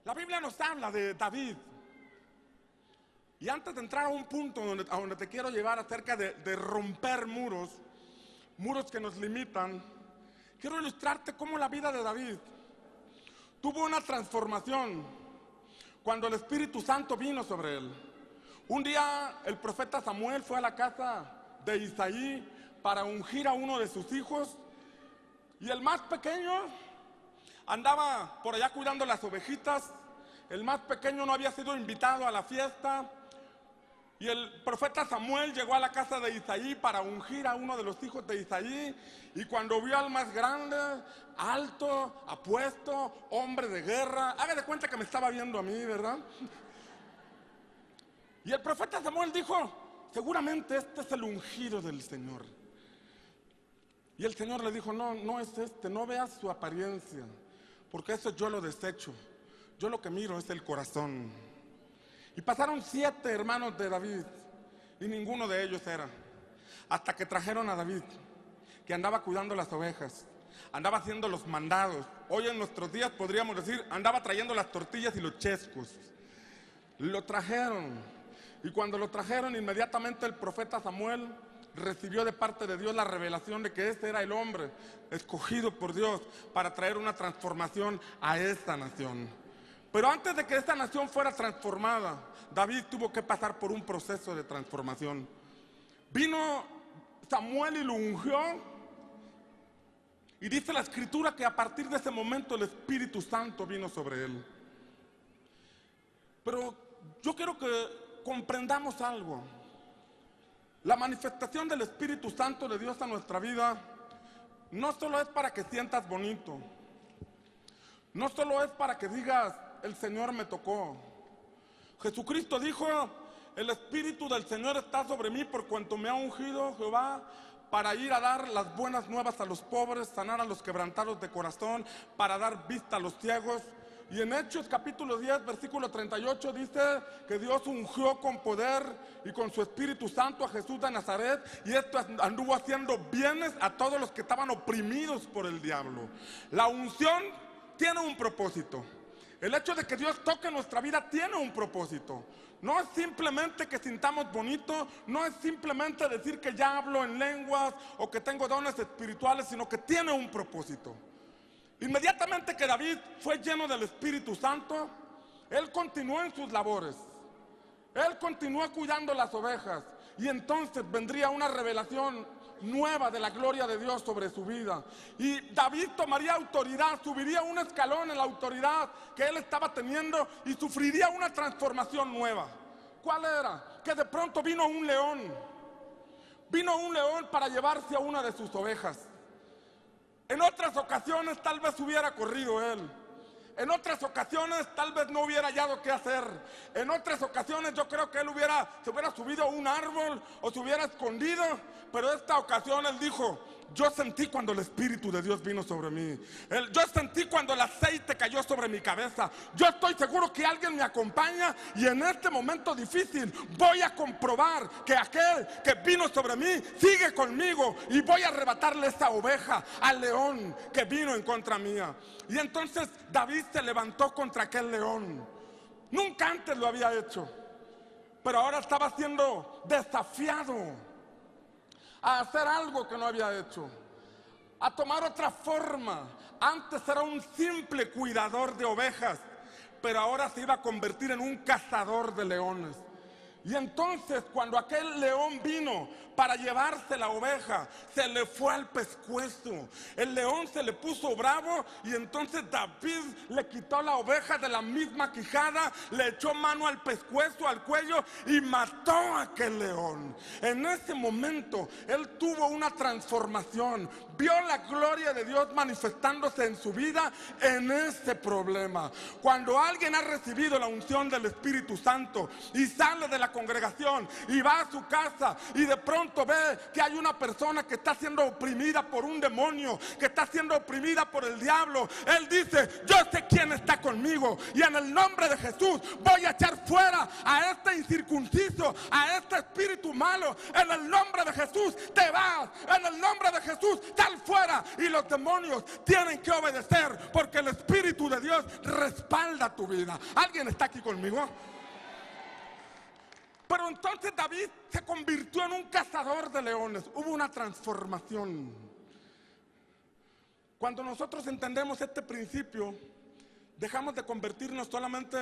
La Biblia nos habla de David. Y antes de entrar a un punto a donde te quiero llevar acerca de romper muros que nos limitan, quiero ilustrarte cómo la vida de David tuvo una transformación cuando el Espíritu Santo vino sobre él. Un día el profeta Samuel fue a la casa de Isaí para ungir a uno de sus hijos, y el más pequeño andaba por allá cuidando las ovejitas. El más pequeño no había sido invitado a la fiesta, y el profeta Samuel llegó a la casa de Isaí para ungir a uno de los hijos de Isaí, y cuando vio al más grande, alto, apuesto, hombre de guerra, haga de cuenta que me estaba viendo a mí, ¿verdad? Y el profeta Samuel dijo: seguramente este es el ungido del Señor. Y el Señor le dijo: no, no es este, no veas su apariencia, porque eso yo lo desecho. Yo lo que miro es el corazón. Y pasaron 7 hermanos de David, y ninguno de ellos era. Hasta que trajeron a David, que andaba cuidando las ovejas, andaba haciendo los mandados. Hoy en nuestros días podríamos decir, andaba trayendo las tortillas y los chescos. Lo trajeron, y cuando lo trajeron, inmediatamente el profeta Samuel recibió de parte de Dios la revelación de que ese era el hombre escogido por Dios para traer una transformación a esta nación. Pero antes de que esta nación fuera transformada, David tuvo que pasar por un proceso de transformación. Vino Samuel y lo ungió, y dice la Escritura que a partir de ese momento el Espíritu Santo vino sobre él. Pero yo quiero que comprendamos algo. La manifestación del Espíritu Santo de Dios a nuestra vida no solo es para que sientas bonito, no solo es para que digas: el Señor me tocó. Jesucristo dijo: el Espíritu del Señor está sobre mí por cuanto me ha ungido Jehová para ir a dar las buenas nuevas a los pobres, sanar a los quebrantados de corazón, para dar vista a los ciegos. Y en Hechos capítulo 10, versículo 38 dice que Dios ungió con poder y con su Espíritu Santo a Jesús de Nazaret, y esto anduvo haciendo bienes a todos los que estaban oprimidos por el diablo. La unción tiene un propósito. El hecho de que Dios toque nuestra vida tiene un propósito. No es simplemente que sintamos bonito, no es simplemente decir que ya hablo en lenguas o que tengo dones espirituales, sino que tiene un propósito. Inmediatamente que David fue lleno del Espíritu Santo, él continuó en sus labores. Él continuó cuidando las ovejas, y entonces vendría una revelación nueva de la gloria de Dios sobre su vida. Y David tomaría autoridad, subiría un escalón en la autoridad que él estaba teniendo, y sufriría una transformación nueva. ¿Cuál era? Que de pronto vino un león para llevarse a una de sus ovejas. En otras ocasiones tal vez hubiera corrido él. En otras ocasiones tal vez no hubiera hallado qué hacer. En otras ocasiones yo creo que él se hubiera subido a un árbol o se hubiera escondido. Pero esta ocasión él dijo: yo sentí cuando el Espíritu de Dios vino sobre mí. Yo sentí cuando el aceite cayó sobre mi cabeza. Yo estoy seguro que alguien me acompaña, y en este momento difícil voy a comprobar que aquel que vino sobre mí sigue conmigo, y voy a arrebatarle esa oveja al león que vino en contra mía. Y entonces David se levantó contra aquel león. Nunca antes lo había hecho, pero ahora estaba siendo desafiado a hacer algo que no había hecho, a tomar otra forma. Antes era un simple cuidador de ovejas, pero ahora se iba a convertir en un cazador de leones. Y entonces cuando aquel león vino para llevarse la oveja, se le fue al pescuezo. El león se le puso bravo, y entonces David le quitó la oveja de la misma quijada, le echó mano al pescuezo, al cuello, y mató a aquel león. En ese momento él tuvo una transformación, vio la gloria de Dios manifestándose en su vida en ese problema. Cuando alguien ha recibido la unción del Espíritu Santo y sale de la congregación y va a su casa y de pronto ve que hay una persona que está siendo oprimida por un demonio, que está siendo oprimida por el diablo, él dice: yo sé quién está conmigo y en el nombre de Jesús voy a echar fuera a este incircunciso, a este espíritu malo. En el nombre de Jesús te vas, en el nombre de Jesús sal fuera. Y los demonios tienen que obedecer porque el Espíritu de Dios respalda tu vida. ¿Alguien está aquí conmigo? Pero entonces David se convirtió en un cazador de leones. Hubo una transformación. Cuando nosotros entendemos este principio, dejamos de convertirnos solamente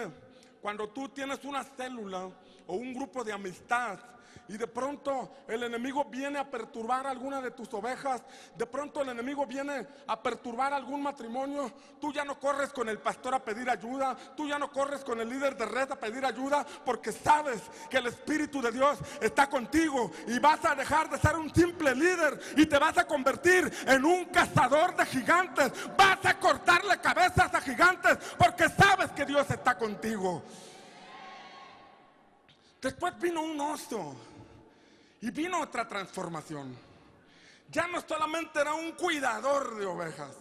cuando tú tienes una célula o un grupo de amistad y de pronto el enemigo viene a perturbar alguna de tus ovejas, de pronto el enemigo viene a perturbar algún matrimonio. Tú ya no corres con el pastor a pedir ayuda, tú ya no corres con el líder de red a pedir ayuda, porque sabes que el Espíritu de Dios está contigo y vas a dejar de ser un simple líder y te vas a convertir en un cazador de gigantes. Vas a cortarle cabezas a gigantes porque sabes que Dios está contigo. Después vino un oso y vino otra transformación. Ya no solamente era un cuidador de ovejas,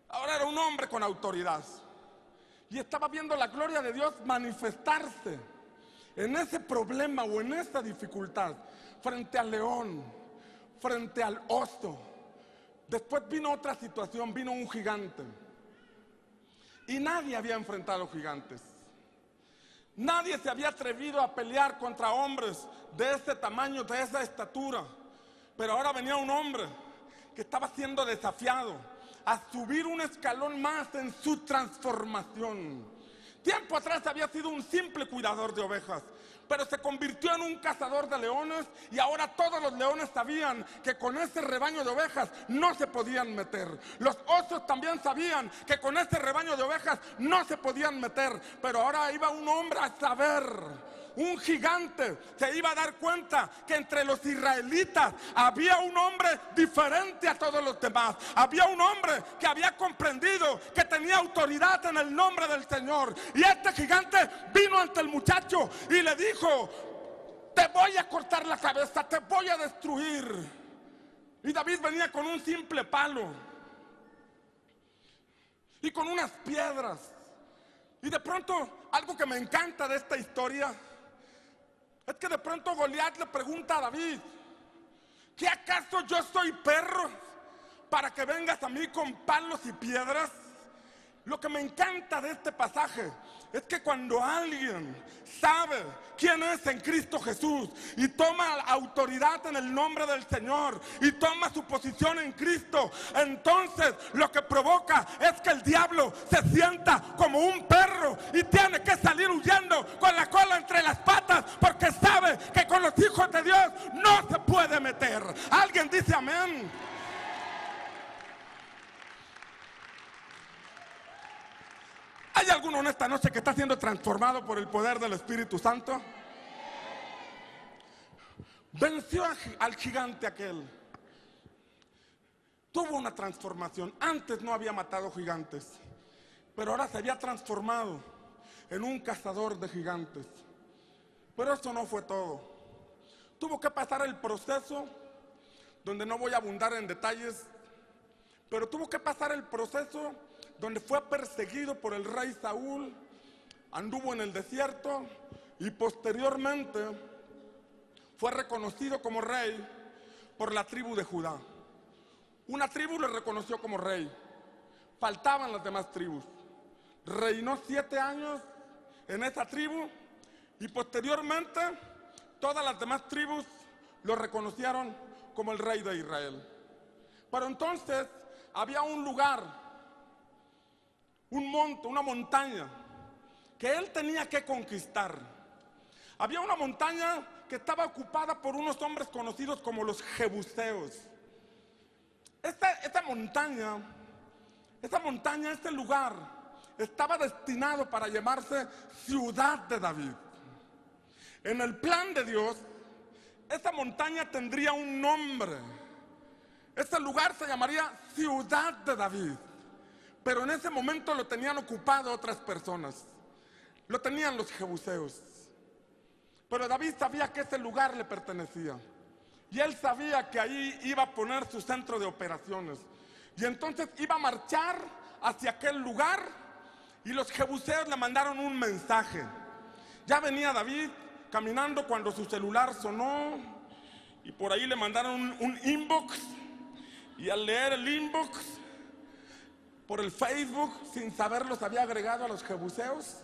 ahora era un hombre con autoridad y estaba viendo la gloria de Dios manifestarse en ese problema o en esa dificultad, frente al león, frente al oso. Después vino otra situación, vino un gigante y nadie había enfrentado gigantes. Nadie se había atrevido a pelear contra hombres de ese tamaño, de esa estatura. Pero ahora venía un hombre que estaba siendo desafiado a subir un escalón más en su transformación. Tiempo atrás había sido un simple cuidador de ovejas, pero se convirtió en un cazador de leones y ahora todos los leones sabían que con ese rebaño de ovejas no se podían meter. Los osos también sabían que con ese rebaño de ovejas no se podían meter, pero ahora iba un hombre a saber. Un gigante se iba a dar cuenta que entre los israelitas había un hombre diferente a todos los demás. Había un hombre que había comprendido que tenía autoridad en el nombre del Señor. Y este gigante vino ante el muchacho y le dijo: te voy a cortar la cabeza, te voy a destruir. Y David venía con un simple palo y con unas piedras. Y de pronto, algo que me encanta de esta historia es que de pronto Goliat le pregunta a David: ¿qué acaso yo soy perro para que vengas a mí con palos y piedras? Lo que me encanta de este pasaje es que cuando alguien sabe quién es en Cristo Jesús y toma autoridad en el nombre del Señor y toma su posición en Cristo, entonces lo que provoca es que el diablo se sienta como un perro y tiene que salir huyendo con la cola entre las patas, porque sabe que con los hijos de Dios no se puede meter. ¿Alguien dice amén? ¿Hay alguno en esta noche que está siendo transformado por el poder del Espíritu Santo? Venció al gigante aquel. Tuvo una transformación. Antes no había matado gigantes, pero ahora se había transformado en un cazador de gigantes. Pero eso no fue todo. Tuvo que pasar el proceso, donde no voy a abundar en detalles, pero tuvo que pasar el proceso donde fue perseguido por el rey Saúl, anduvo en el desierto y posteriormente fue reconocido como rey por la tribu de Judá. Una tribu le reconoció como rey, faltaban las demás tribus. Reinó 7 años en esa tribu y posteriormente todas las demás tribus lo reconocieron como el rey de Israel. Pero entonces había un lugar, un monte, una montaña que él tenía que conquistar. Había una montaña que estaba ocupada por unos hombres conocidos como los jebuseos. Esta montaña, este lugar, estaba destinado para llamarse Ciudad de David. En el plan de Dios, esta montaña tendría un nombre. Este lugar se llamaría Ciudad de David. Pero en ese momento lo tenían ocupado otras personas. Lo tenían los jebuseos. Pero David sabía que ese lugar le pertenecía. Y él sabía que ahí iba a poner su centro de operaciones. Y entonces iba a marchar hacia aquel lugar. Y los jebuseos le mandaron un mensaje. Ya venía David caminando cuando su celular sonó. Y por ahí le mandaron un inbox. Y al leer el inbox por el Facebook, sin saberlo, se había agregado a los jebuseos.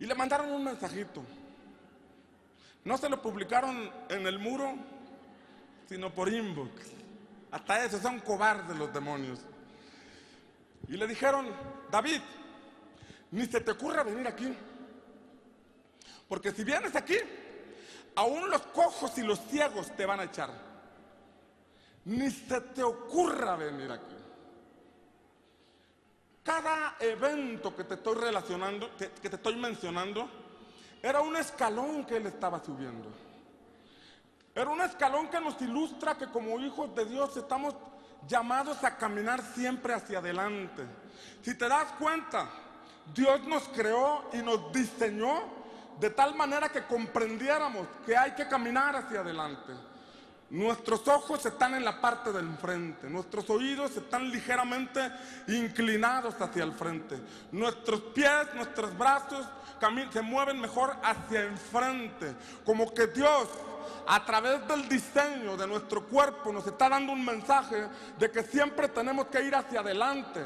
Y le mandaron un mensajito. No se lo publicaron en el muro, sino por inbox. Hasta eso, son cobardes los demonios. Y le dijeron: David, ni se te ocurra venir aquí. Porque si vienes aquí, aún los cojos y los ciegos te van a echar. Ni se te ocurra venir aquí. Cada evento que te estoy relacionando, que te estoy mencionando, era un escalón que él estaba subiendo. Era un escalón que nos ilustra que como hijos de Dios estamos llamados a caminar siempre hacia adelante. Si te das cuenta, Dios nos creó y nos diseñó de tal manera que comprendiéramos que hay que caminar hacia adelante. Nuestros ojos están en la parte del frente, nuestros oídos están ligeramente inclinados hacia el frente, nuestros pies, nuestros brazos se mueven mejor hacia el frente, como que Dios a través del diseño de nuestro cuerpo nos está dando un mensaje de que siempre tenemos que ir hacia adelante.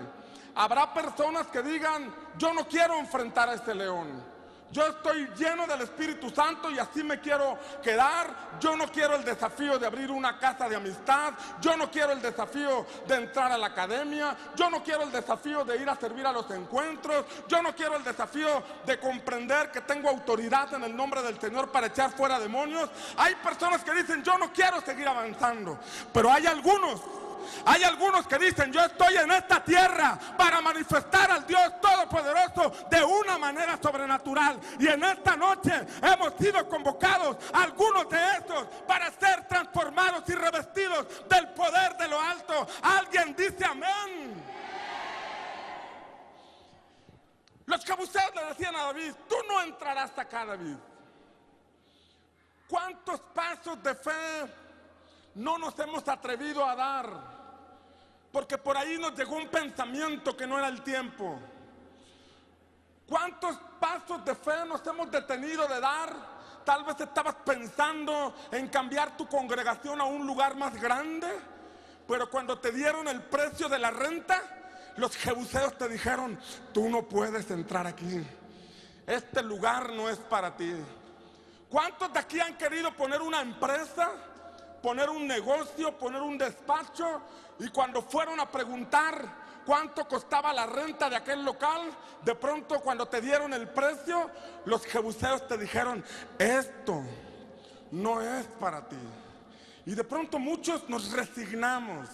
Habrá personas que digan: yo no quiero enfrentar a ese león. Yo estoy lleno del Espíritu Santo y así me quiero quedar. Yo no quiero el desafío de abrir una casa de amistad. Yo no quiero el desafío de entrar a la academia. Yo no quiero el desafío de ir a servir a los encuentros. Yo no quiero el desafío de comprender que tengo autoridad en el nombre del Señor para echar fuera demonios. Hay personas que dicen: yo no quiero seguir avanzando. Pero hay algunos que dicen: yo estoy en esta tierra para manifestar al Dios Todopoderoso de una manera sobrenatural. Y en esta noche hemos sido convocados, algunos de estos, para ser transformados y revestidos del poder de lo alto. ¿Alguien dice amén? Los jebuseos le decían a David: tú no entrarás acá, David. ¿Cuántos pasos de fe no nos hemos atrevido a dar? Porque por ahí nos llegó un pensamiento que no era el tiempo. ¿Cuántos pasos de fe nos hemos detenido de dar? Tal vez estabas pensando en cambiar tu congregación a un lugar más grande, pero cuando te dieron el precio de la renta, los jebuseos te dijeron: tú no puedes entrar aquí. Este lugar no es para ti. ¿Cuántos de aquí han querido poner una empresa, poner un negocio, poner un despacho, y cuando fueron a preguntar cuánto costaba la renta de aquel local, de pronto cuando te dieron el precio, los jebuseos te dijeron: esto no es para ti? Y de pronto muchos nos resignamos.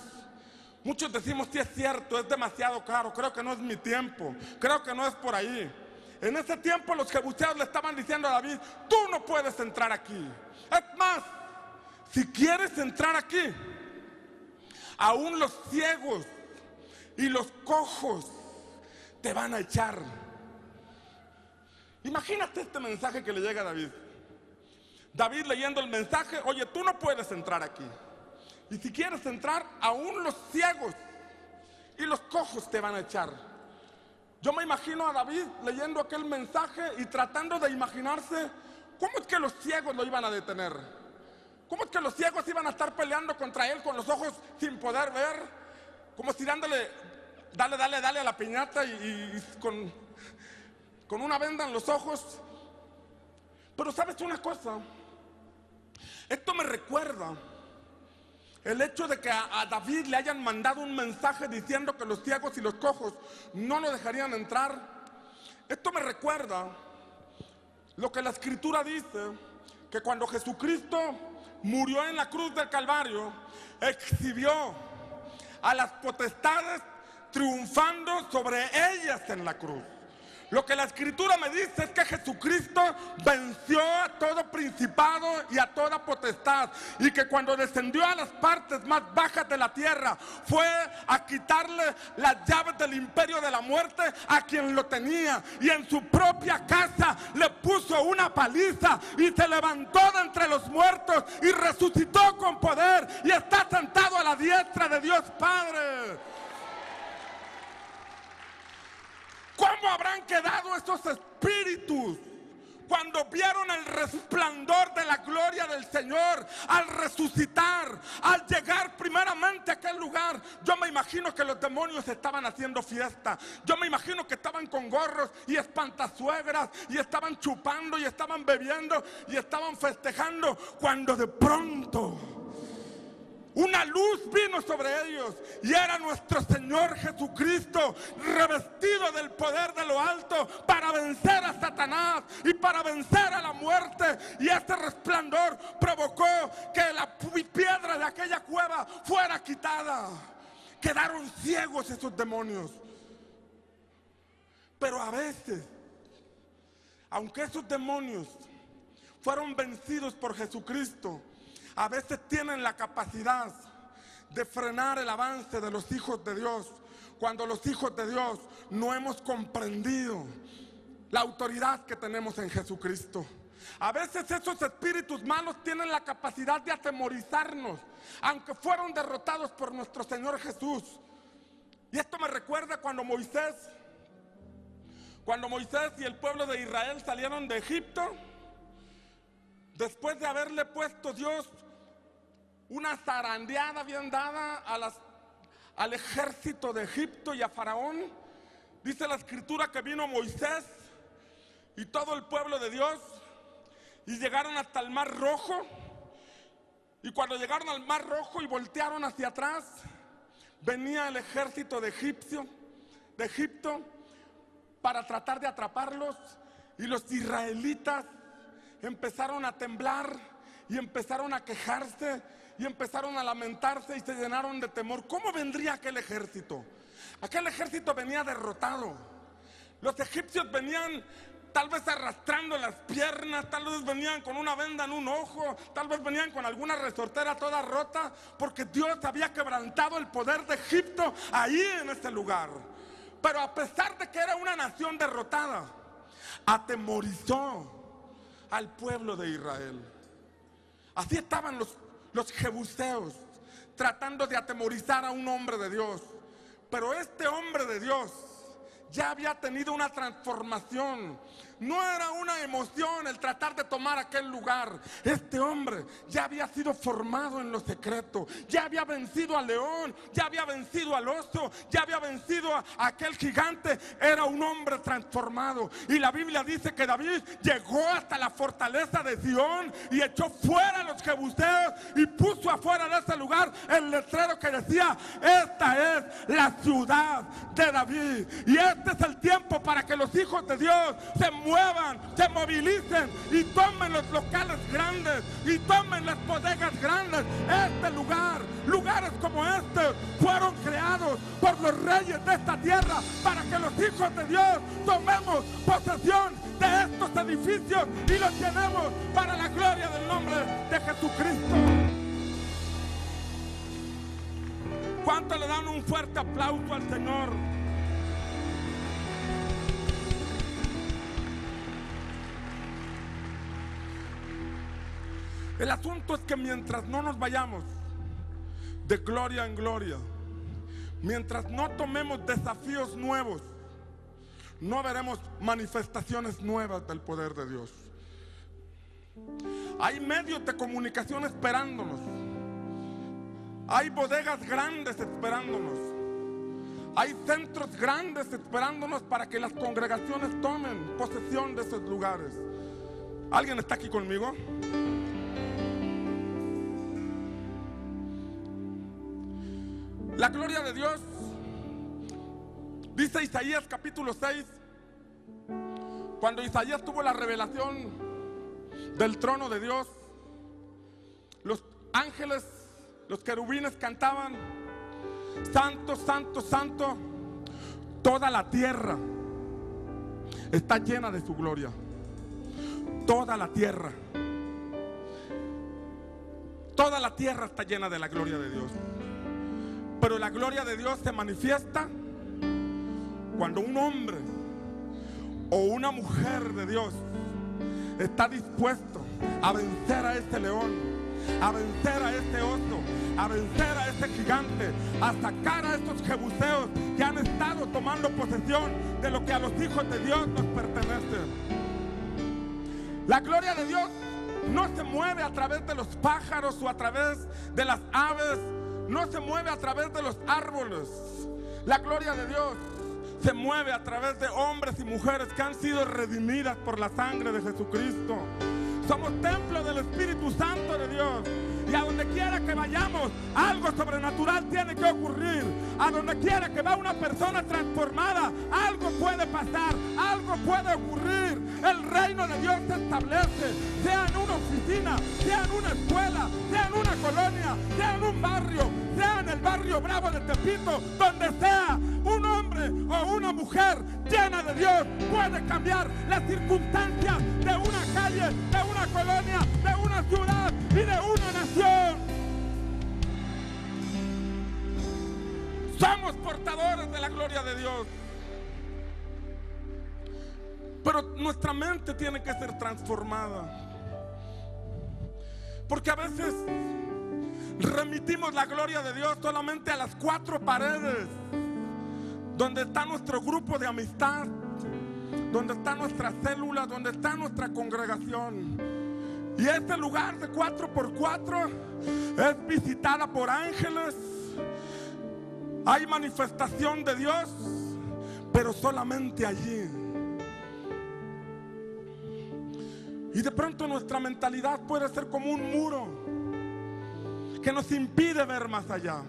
Muchos decimos: sí, es cierto, es demasiado caro, creo que no es mi tiempo, creo que no es por ahí. En ese tiempo los jebuseos le estaban diciendo a David: tú no puedes entrar aquí. Es más, si quieres entrar aquí, aún los ciegos y los cojos te van a echar. Imagínate este mensaje que le llega a David. David leyendo el mensaje: oye, tú no puedes entrar aquí. Y si quieres entrar, aún los ciegos y los cojos te van a echar. Yo me imagino a David leyendo aquel mensaje y tratando de imaginarse cómo es que los ciegos lo iban a detener. ¿Cómo es que los ciegos iban a estar peleando contra él con los ojos sin poder ver? Como si dándole, dale a la piñata y con una venda en los ojos. Pero ¿sabes una cosa? Esto me recuerda el hecho de que a David le hayan mandado un mensaje diciendo que los ciegos y los cojos no lo dejarían entrar. Esto me recuerda lo que la Escritura dice, que cuando Jesucristo murió en la cruz del Calvario, exhibió a las potestades triunfando sobre ellas en la cruz. Lo que la Escritura me dice es que Jesucristo venció a todo principado y a toda potestad, y que cuando descendió a las partes más bajas de la tierra fue a quitarle las llaves del imperio de la muerte a quien lo tenía, y en su propia casa le puso una paliza y se levantó de entre los muertos y resucitó con poder y está sentado a la diestra de Dios Padre. ¿Cómo habrán quedado esos espíritus cuando vieron el resplandor de la gloria del Señor al resucitar, al llegar primeramente a aquel lugar? Yo me imagino que los demonios estaban haciendo fiesta. Yo me imagino que estaban con gorros y espantasuegras y estaban chupando y estaban bebiendo y estaban festejando, cuando de pronto una luz vino sobre ellos, y era nuestro Señor Jesucristo, revestido del poder de lo alto para vencer a Satanás y para vencer a la muerte. Y este resplandor provocó que la piedra de aquella cueva fuera quitada. Quedaron ciegos esos demonios. Pero a veces, aunque esos demonios fueron vencidos por Jesucristo, a veces tienen la capacidad de frenar el avance de los hijos de Dios, cuando los hijos de Dios no hemos comprendido la autoridad que tenemos en Jesucristo. A veces esos espíritus malos tienen la capacidad de atemorizarnos, aunque fueron derrotados por nuestro Señor Jesús. Y esto me recuerda cuando Moisés y el pueblo de Israel salieron de Egipto, después de haberle puesto Dios una zarandeada bien dada al ejército de Egipto y a Faraón. Dice la Escritura que vino Moisés y todo el pueblo de Dios y llegaron hasta el Mar Rojo. Y cuando llegaron al Mar Rojo y voltearon hacia atrás, venía el ejército de Egipto para tratar de atraparlos, y los israelitas empezaron a temblar y empezaron a quejarse y empezaron a lamentarse y se llenaron de temor. ¿Cómo vendría aquel ejército? Aquel ejército venía derrotado. Los egipcios venían tal vez arrastrando las piernas, tal vez venían con una venda en un ojo, tal vez venían con alguna resortera toda rota, porque Dios había quebrantado el poder de Egipto ahí en ese lugar. Pero a pesar de que era una nación derrotada, atemorizó al pueblo de Israel. Así estaban los jebuseos tratando de atemorizar a un hombre de Dios. Pero este hombre de Dios ya había tenido una transformación. No era una emoción el tratar de tomar aquel lugar. Este hombre ya había sido formado en lo secreto. Ya había vencido al león, ya había vencido al oso, ya había vencido a aquel gigante. Era un hombre transformado. Y la Biblia dice que David llegó hasta la fortaleza de Sión y echó fuera a los jebuseos y puso afuera de ese lugar el letrero que decía: esta es la ciudad de David. Y este es el tiempo para que los hijos de Dios se muevan, se movilicen y tomen los locales grandes y tomen las bodegas grandes. Este lugar, lugares como este, fueron creados por los reyes de esta tierra para que los hijos de Dios tomemos posesión de estos edificios y los llenemos para la gloria del nombre de Jesucristo. ¿Cuánto le dan un fuerte aplauso al Señor? El asunto es que mientras no nos vayamos de gloria en gloria, mientras no tomemos desafíos nuevos, no veremos manifestaciones nuevas del poder de Dios. Hay medios de comunicación esperándonos. Hay bodegas grandes esperándonos. Hay centros grandes esperándonos para que las congregaciones tomen posesión de esos lugares. ¿Alguien está aquí conmigo? La gloria de Dios, dice Isaías capítulo 6, cuando Isaías tuvo la revelación del trono de Dios, los ángeles, los querubines cantaban: santo, santo, santo, toda la tierra está llena de su gloria. Toda la tierra está llena de la gloria de Dios. Pero la gloria de Dios se manifiesta cuando un hombre o una mujer de Dios está dispuesto a vencer a este león, a vencer a este oso, a vencer a este gigante, a sacar a estos jebuseos que han estado tomando posesión de lo que a los hijos de Dios nos pertenece. La gloria de Dios no se mueve a través de los pájaros o a través de las aves, no se mueve a través de los árboles. La gloria de Dios se mueve a través de hombres y mujeres que han sido redimidas por la sangre de Jesucristo. Somos templo del Espíritu Santo de Dios. Y a donde quiera que vayamos, algo sobrenatural tiene que ocurrir. A donde quiera que va una persona transformada, algo puede pasar, algo puede ocurrir. El reino de Dios se establece, sea en una oficina, sea en una escuela, sea en una colonia, sea en un barrio, sea en el barrio Bravo de Tepito, donde sea. Un hombre o una mujer llena de Dios puede cambiar las circunstancias de una calle, de una colonia, de una ciudad y de una nación. Somos portadores de la gloria de Dios. Pero nuestra mente tiene que ser transformada. Porque a veces remitimos la gloria de Dios solamente a las cuatro paredes, donde está nuestro grupo de amistad, donde está nuestra célula, donde está nuestra congregación. Y este lugar de 4x4 es visitada por ángeles. Hay manifestación de Dios, pero solamente allí. Y de pronto nuestra mentalidad puede ser como un muro que nos impide ver más allá.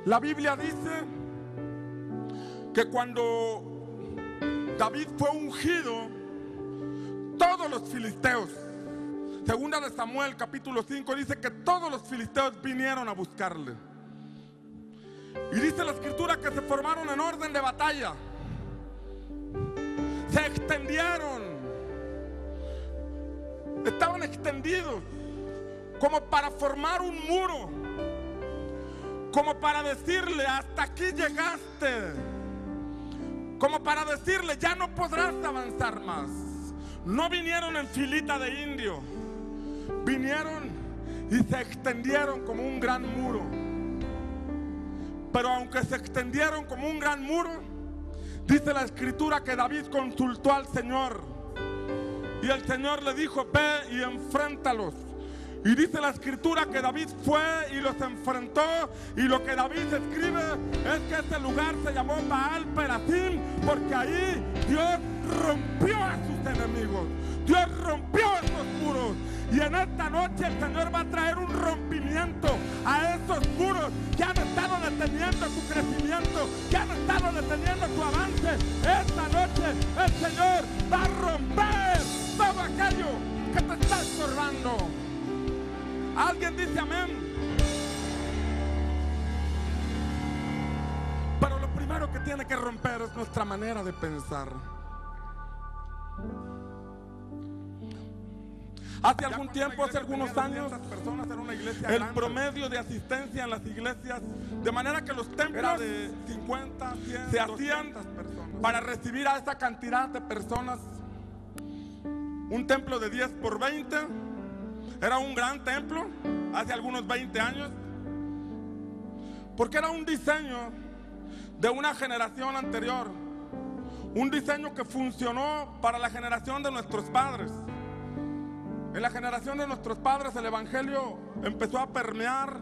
La Biblia dice que cuando David fue ungido, todos los filisteos, segunda de Samuel capítulo 5, dice que todos los filisteos vinieron a buscarle. Y dice la escritura que se formaron en orden de batalla, se extendieron, estaban extendidos como para formar un muro, como para decirle: hasta aquí llegaste, como para decirle: ya no podrás avanzar más. No vinieron en filita de indio, vinieron y se extendieron como un gran muro. Pero aunque se extendieron como un gran muro, dice la escritura que David consultó al Señor y el Señor le dijo: ve y enfréntalos. Y dice la escritura que David fue y los enfrentó, y lo que David escribe es que ese lugar se llamó Baal Perasim, porque ahí Dios rompió a sus enemigos, Dios rompió esos muros. Y en esta noche el Señor va a traer un rompimiento a esos muros que han estado deteniendo tu crecimiento, que han estado deteniendo tu avance. Esta noche el Señor va a romper todo aquello que te está estorbando. ¿Alguien dice amén? Pero lo primero que tiene que romper es nuestra manera de pensar. Hace algún tiempo, hace algunos años, el promedio de asistencia en las iglesias, de manera que los templos de 50, 100, se hacían para recibir a esa cantidad de personas. Un templo de 10 por 20 era un gran templo hace algunos 20 años, porque era un diseño de una generación anterior, un diseño que funcionó para la generación de nuestros padres. En la generación de nuestros padres el evangelio empezó a permear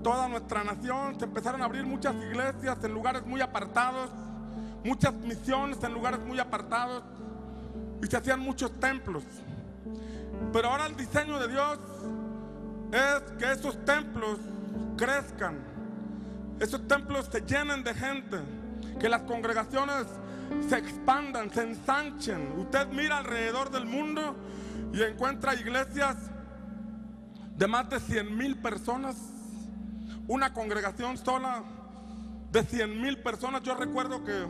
toda nuestra nación. Se empezaron a abrir muchas iglesias en lugares muy apartados, muchas misiones en lugares muy apartados, y se hacían muchos templos. Pero ahora el diseño de Dios es que esos templos crezcan, esos templos se llenen de gente, que las congregaciones se expandan, se ensanchen. Usted mira alrededor del mundo y encuentra iglesias de más de 100,000 personas, una congregación sola de 100,000 personas. Yo recuerdo que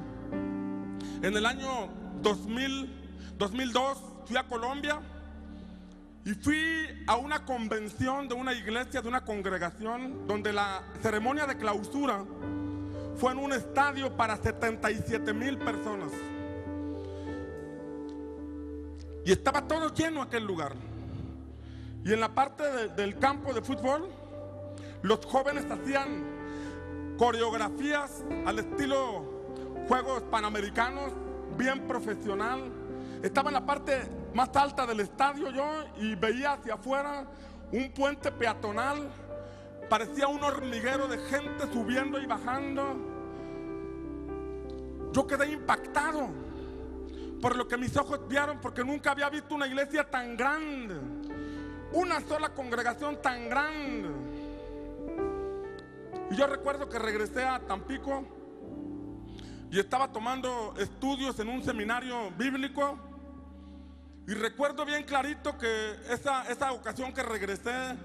en el año 2002 fui a Colombia y fui a una convención de una iglesia, de una congregación, donde la ceremonia de clausura fue en un estadio para 77,000 personas. Y estaba todo lleno aquel lugar. Y en la parte del campo de fútbol, los jóvenes hacían coreografías al estilo Juegos Panamericanos, bien profesional. Estaba en la parte más alta del estadio yo y veía hacia afuera un puente peatonal. Parecía un hormiguero de gente subiendo y bajando. Yo quedé impactado por lo que mis ojos vieron, porque nunca había visto una iglesia tan grande, una sola congregación tan grande. Y yo recuerdo que regresé a Tampico y estaba tomando estudios en un seminario bíblico. Y recuerdo bien clarito que esa ocasión que regresé,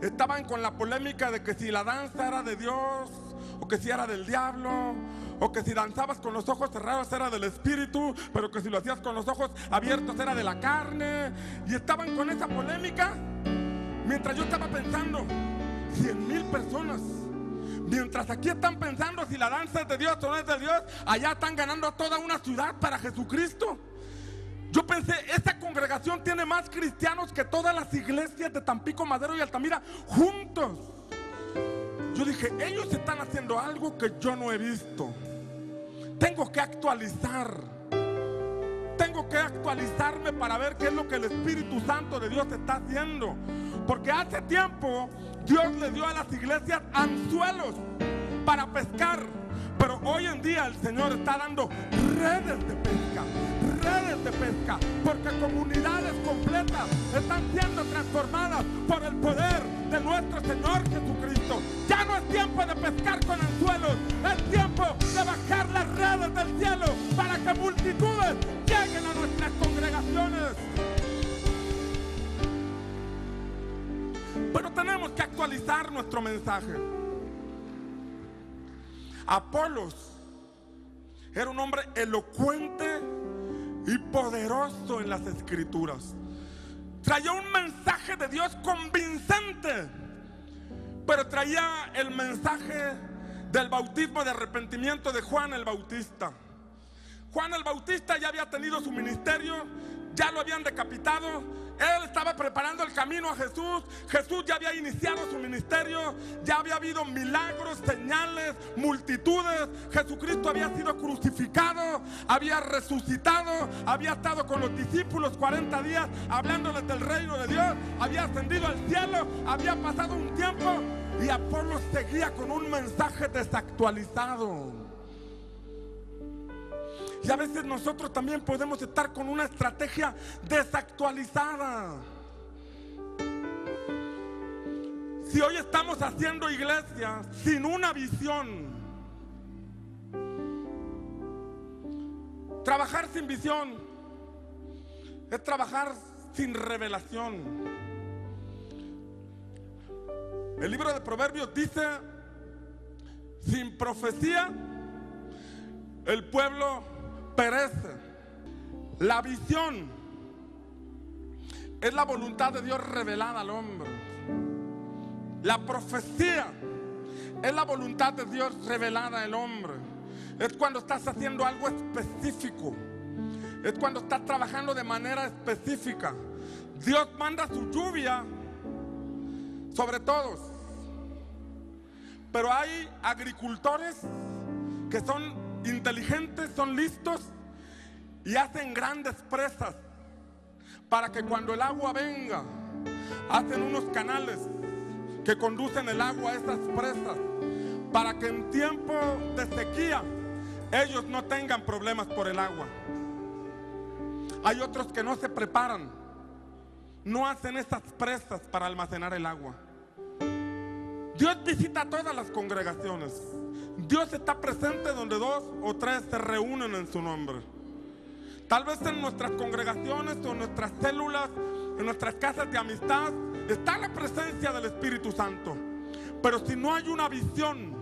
estaban con la polémica de que si la danza era de Dios o que si era del diablo, o que si danzabas con los ojos cerrados era del espíritu, pero que si lo hacías con los ojos abiertos era de la carne. Y estaban con esa polémica, mientras yo estaba pensando, 100,000 personas. Mientras aquí están pensando si la danza es de Dios o no es de Dios, allá están ganando toda una ciudad para Jesucristo. Yo pensé, esta congregación tiene más cristianos que todas las iglesias de Tampico, Madero y Altamira juntos. Yo dije, ellos están haciendo algo que yo no he visto. Tengo que actualizar. Tengo que actualizarme para ver qué es lo que el Espíritu Santo de Dios está haciendo. Porque hace tiempo Dios le dio a las iglesias anzuelos para pescar. Pero hoy en día el Señor está dando redes de pesca. Redes de pesca, porque comunidades completas están siendo transformadas por el poder de nuestro Señor Jesucristo. Ya no es tiempo de pescar con anzuelos, es tiempo de bajar las redes del cielo para que multitudes lleguen a nuestras congregaciones. Pero tenemos que actualizar nuestro mensaje. Apolos era un hombre elocuente y poderoso en las escrituras. Traía un mensaje de Dios convincente, pero traía el mensaje del bautismo de arrepentimiento de Juan el Bautista. Juan el Bautista ya había tenido su ministerio, ya lo habían decapitado. Él estaba preparando el camino a Jesús. Jesús ya había iniciado su ministerio. Ya había habido milagros, señales, multitudes. Jesucristo había sido crucificado, había resucitado, había estado con los discípulos 40 días hablándoles del reino de Dios. Había ascendido al cielo, había pasado un tiempo y Apolos seguía con un mensaje desactualizado. Y a veces nosotros también podemos estar con una estrategia desactualizada. Si hoy estamos haciendo iglesia sin una visión, trabajar sin visión es trabajar sin revelación. El libro de Proverbios dice, sin profecía el pueblo perece. La visión es la voluntad de Dios revelada al hombre. La profecía es la voluntad de Dios revelada al hombre. Es cuando estás haciendo algo específico. Es cuando estás trabajando de manera específica. Dios manda su lluvia sobre todos. Pero hay agricultores que son inteligentes, son listos y hacen grandes presas para que cuando el agua venga, hacen unos canales que conducen el agua a esas presas para que en tiempo de sequía ellos no tengan problemas por el agua. Hay otros que no se preparan, no hacen esas presas para almacenar el agua. Dios visita a todas las congregaciones. Dios está presente donde 2 o 3 se reúnen en su nombre. Tal vez en nuestras congregaciones o en nuestras células, en nuestras casas de amistad, está la presencia del Espíritu Santo. Pero si no hay una visión,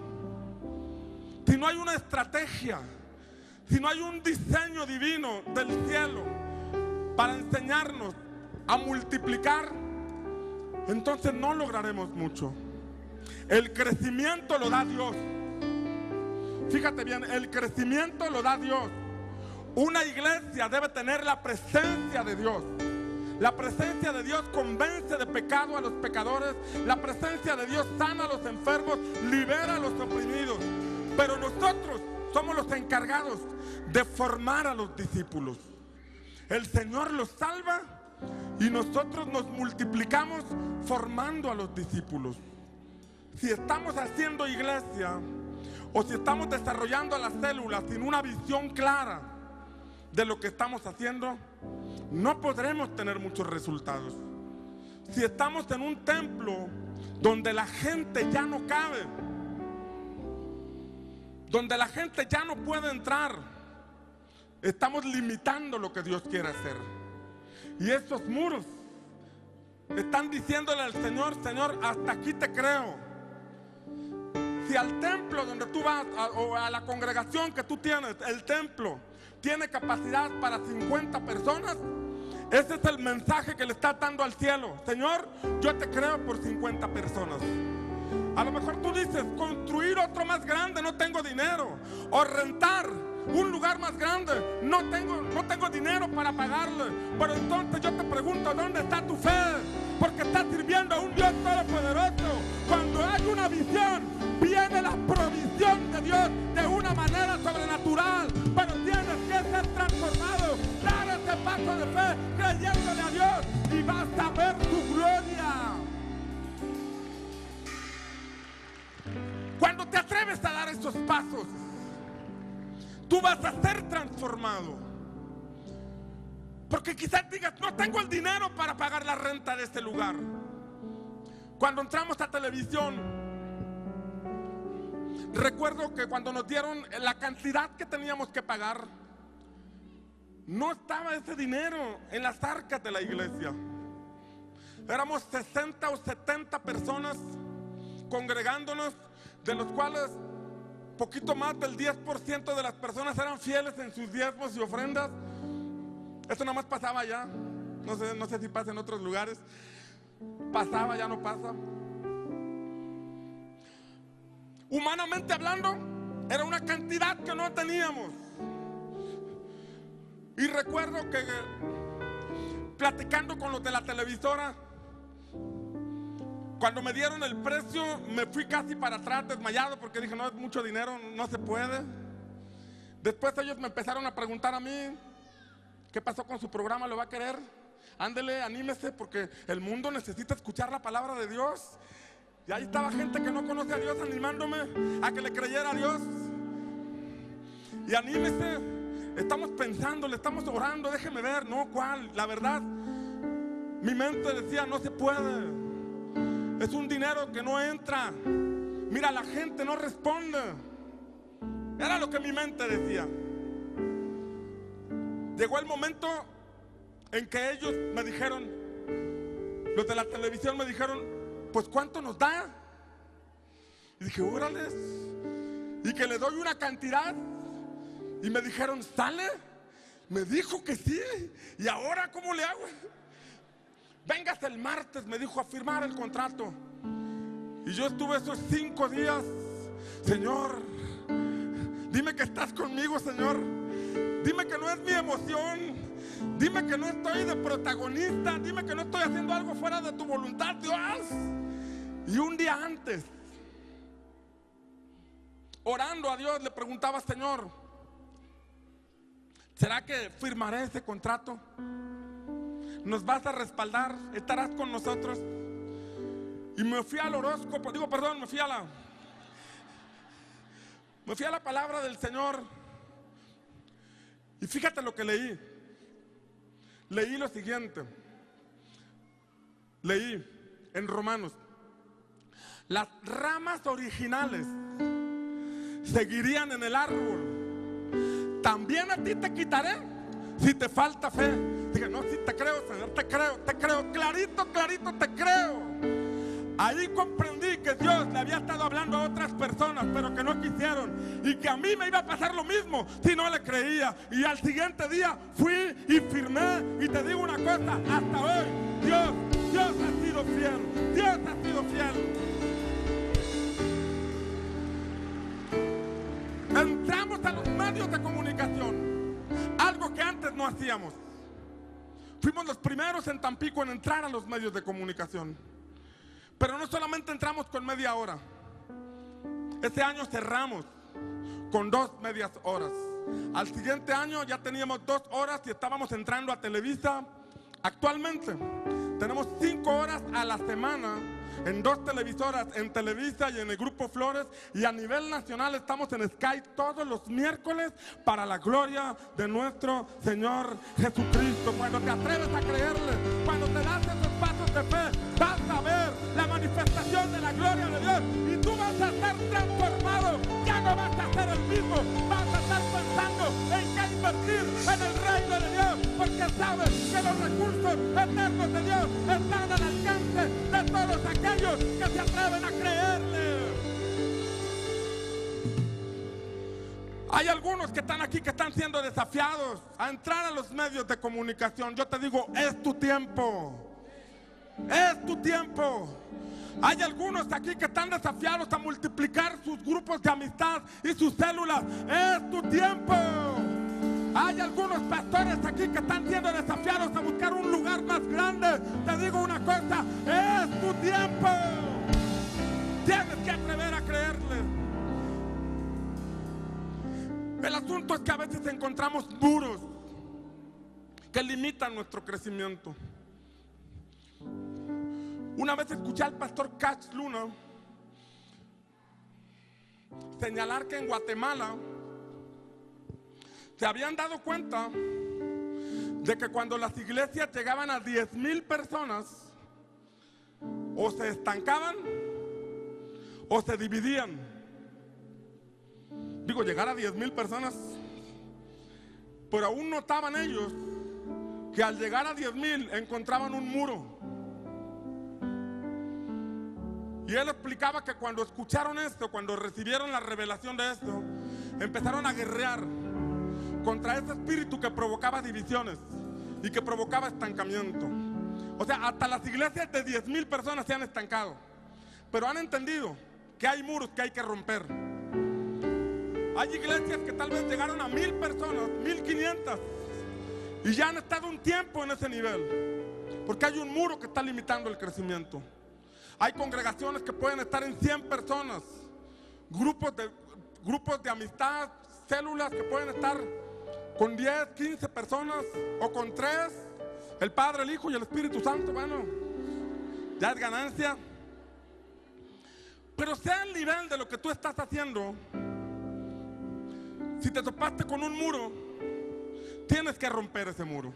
si no hay una estrategia, si no hay un diseño divino del cielo para enseñarnos a multiplicar, entonces no lograremos mucho. El crecimiento lo da Dios. Fíjate bien, el crecimiento lo da Dios. Una iglesia debe tener la presencia de Dios. La presencia de Dios convence de pecado a los pecadores. La presencia de Dios sana a los enfermos, libera a los oprimidos. Pero nosotros somos los encargados de formar a los discípulos. El Señor los salva y nosotros nos multiplicamos formando a los discípulos. Si estamos haciendo iglesia o si estamos desarrollando las células sin una visión clara de lo que estamos haciendo, no podremos tener muchos resultados. Si estamos en un templo donde la gente ya no cabe, donde la gente ya no puede entrar, estamos limitando lo que Dios quiere hacer. Y estos muros están diciéndole al Señor: Señor, hasta aquí te creo. Si al templo donde tú vas, o a la congregación que tú tienes, el templo tiene capacidad para 50 personas, ese es el mensaje que le está dando al cielo. Señor, yo te creo por 50 personas. A lo mejor tú dices: construir otro más grande, no tengo dinero. O rentar un lugar más grande, no tengo dinero para pagarle. Pero entonces yo te pregunto: ¿dónde está tu fe? Porque estás sirviendo a un Dios todopoderoso. Cuando hay una visión, viene la provisión de Dios de una manera sobrenatural. Pero tienes que ser transformado, dar ese paso de fe, creyéndole a Dios, y vas a ver su gloria. Cuando te atreves a dar esos pasos, tú vas a ser transformado. Porque quizás digas: no tengo el dinero para pagar la renta de este lugar. Cuando entramos a televisión, recuerdo que cuando nos dieron la cantidad que teníamos que pagar, no estaba ese dinero en las arcas de la iglesia. Éramos 60 o 70 personas congregándonos, de los cuales poquito más del 10% de las personas eran fieles en sus diezmos y ofrendas. Esto nada más pasaba allá. No sé si pasa en otros lugares. Pasaba, ya no pasa. Humanamente hablando, era una cantidad que no teníamos. Y recuerdo que platicando con los de la televisora, cuando me dieron el precio, me fui casi para atrás desmayado, porque dije: no, es mucho dinero, no se puede. Después ellos me empezaron a preguntar a mí: ¿qué pasó con su programa? ¿Lo va a querer? Ándele, anímese, porque el mundo necesita escuchar la palabra de Dios. Y ahí estaba gente que no conoce a Dios animándome a que le creyera a Dios. Y anímese, estamos pensando, le estamos orando, déjeme ver. No, ¿cuál? La verdad, mi mente decía: no se puede. Es un dinero que no entra. Mira, la gente no responde. Era lo que mi mente decía. Llegó el momento en que ellos me dijeron, los de la televisión me dijeron: pues ¿cuánto nos da? Y dije: órales. Y que le doy una cantidad. Y me dijeron: ¿sale? Me dijo que sí. ¿Y ahora cómo le hago? Véngase el martes, me dijo, a firmar el contrato. Y yo estuve esos 5 días: Señor, dime que estás conmigo, Señor. Dime que no es mi emoción. Dime que no estoy de protagonista. Dime que no estoy haciendo algo fuera de tu voluntad, Dios. Y un día antes, orando a Dios, le preguntaba: Señor, ¿será que firmaré ese contrato? ¿Nos vas a respaldar? ¿Estarás con nosotros? Y me fui al horóscopo, me fui a la palabra del Señor. Y fíjate lo que leí. Leí lo siguiente. Leí en Romanos: las ramas originales seguirían en el árbol. También a ti te quitaré si te falta fe. Dije: no, sí te creo, Señor, te creo, clarito, te creo. Ahí comprendí que Dios le había estado hablando a otras personas, pero que no quisieron, y que a mí me iba a pasar lo mismo si no le creía. Y al siguiente día fui y firmé, y te digo una cosa, hasta hoy Dios ha sido fiel, Dios ha sido fiel. Entramos a los medios de comunicación, algo que antes no hacíamos. Fuimos los primeros en Tampico en entrar a los medios de comunicación. Pero no solamente entramos con media hora. Ese año cerramos con 2 medias horas. Al siguiente año ya teníamos 2 horas y estábamos entrando a Televisa. Actualmente tenemos 5 horas a la semana en 2 televisoras, en Televisa y en el Grupo Flores, y a nivel nacional estamos en Sky todos los miércoles para la gloria de nuestro Señor Jesucristo. Cuando te atreves a creerle, cuando te das esos pasos de fe, vas a ver la manifestación de la gloria de Dios y tú vas a ser transformado. Ya no vas a ser el mismo, vas a estar pensando en qué invertir en el reino de Dios, porque sabes que los recursos eternos de Dios están al alcance de todos aquellos que se atreven a creerle. Hay algunos que están aquí que están siendo desafiados a entrar a los medios de comunicación. Yo te digo, es tu tiempo. Es tu tiempo. Hay algunos aquí que están desafiados a multiplicar sus grupos de amistad y sus células. Es tu tiempo. Hay algunos pastores aquí que están siendo desafiados a buscar un lugar más grande. Te digo una cosa, es tu tiempo. Tienes que atrever a creerle. El asunto es que a veces encontramos muros que limitan nuestro crecimiento. Una vez escuché al pastor Catch Luna señalar que en Guatemala se habían dado cuenta de que cuando las iglesias llegaban a 10,000 personas, o se estancaban o se dividían. Digo, llegar a 10,000 personas, pero aún notaban ellos que al llegar a 10,000 encontraban un muro. Y él explicaba que cuando escucharon esto, cuando recibieron la revelación de esto, empezaron a guerrear contra ese espíritu que provocaba divisiones y que provocaba estancamiento. O sea, hasta las iglesias de 10,000 personas se han estancado, pero han entendido que hay muros que hay que romper. Hay iglesias que tal vez llegaron a 1,000 personas, 1,500, y ya han estado un tiempo en ese nivel, porque hay un muro que está limitando el crecimiento. Hay congregaciones que pueden estar en 100 personas, grupos de amistad, células que pueden estar con 10, 15 personas o con 3, el Padre, el Hijo y el Espíritu Santo. Bueno, ya es ganancia. Pero sea el nivel de lo que tú estás haciendo, si te topaste con un muro, tienes que romper ese muro.